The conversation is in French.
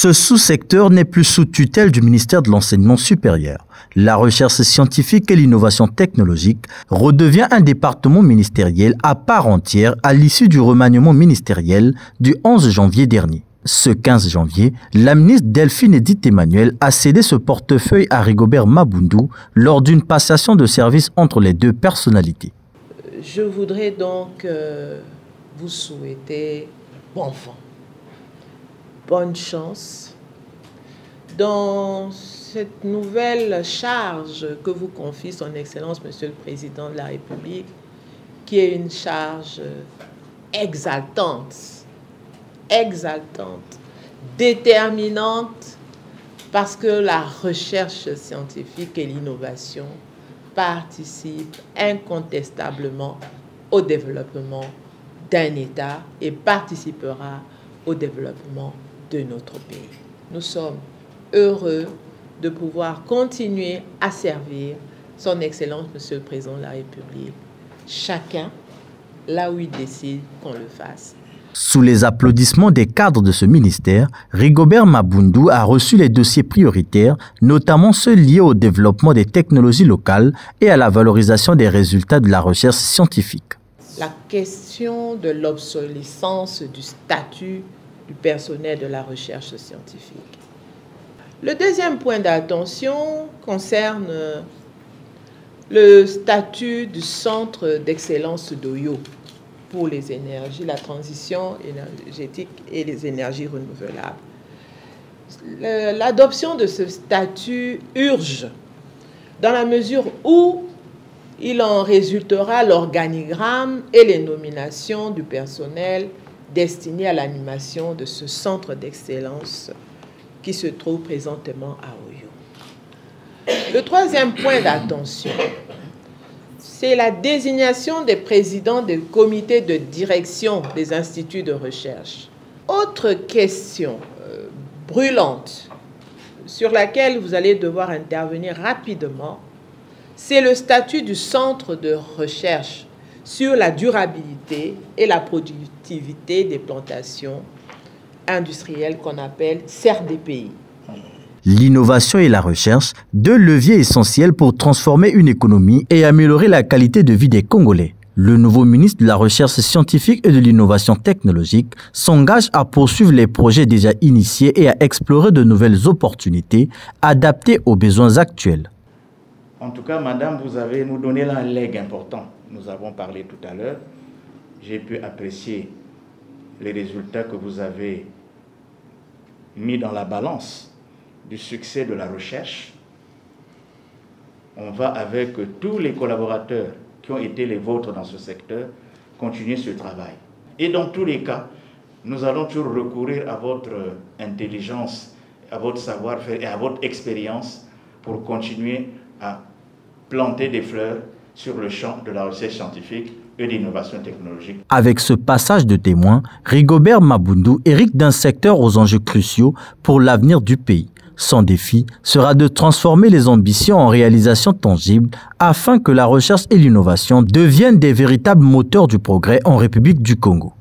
Ce sous-secteur n'est plus sous tutelle du ministère de l'Enseignement supérieur. La recherche scientifique et l'innovation technologique redevient un département ministériel à part entière à l'issue du remaniement ministériel du 11 janvier dernier. Ce 15 janvier, la ministre Delphine Edith Emmanuel a cédé ce portefeuille à Rigobert Mabundu lors d'une passation de service entre les deux personnalités. Je voudrais donc vous souhaiter bon vent, bonne chance dans cette nouvelle charge que vous confie son Excellence Monsieur le Président de la République, qui est une charge exaltante, déterminante, parce que la recherche scientifique et l'innovation participent incontestablement au développement d'un État et participera au développement de notre pays. Nous sommes heureux de pouvoir continuer à servir son Excellence Monsieur le Président de la République, chacun là où il décide qu'on le fasse. Sous les applaudissements des cadres de ce ministère, Rigobert Mabundu a reçu les dossiers prioritaires, notamment ceux liés au développement des technologies locales et à la valorisation des résultats de la recherche scientifique. La question de l'obsolescence du statut du personnel de la recherche scientifique. Le deuxième point d'attention concerne le statut du centre d'excellence d'Oyo pour les énergies, la transition énergétique et les énergies renouvelables. L'adoption de ce statut urge dans la mesure où il en résultera l'organigramme et les nominations du personnel destiné à l'animation de ce centre d'excellence qui se trouve présentement à Oyo. Le troisième point d'attention, c'est la désignation des présidents des comités de direction des instituts de recherche. Autre question brûlante sur laquelle vous allez devoir intervenir rapidement, c'est le statut du centre de recherche sur la durabilité et la productivité des plantations industrielles qu'on appelle CERDPI. L'innovation et la recherche, deux leviers essentiels pour transformer une économie et améliorer la qualité de vie des Congolais. Le nouveau ministre de la Recherche scientifique et de l'innovation technologique s'engage à poursuivre les projets déjà initiés et à explorer de nouvelles opportunités adaptées aux besoins actuels. En tout cas, madame, vous avez nous donné un legs important. Nous avons parlé tout à l'heure. J'ai pu apprécier les résultats que vous avez mis dans la balance du succès de la recherche. On va, avec tous les collaborateurs qui ont été les vôtres dans ce secteur, continuer ce travail. Et dans tous les cas, nous allons toujours recourir à votre intelligence, à votre savoir-faire et à votre expérience pour continuer à planter des fleurs sur le champ de la recherche scientifique et d'innovation technologique. Avec ce passage de témoin, Rigobert Mabundu hérite d'un secteur aux enjeux cruciaux pour l'avenir du pays. Son défi sera de transformer les ambitions en réalisations tangibles afin que la recherche et l'innovation deviennent des véritables moteurs du progrès en République du Congo.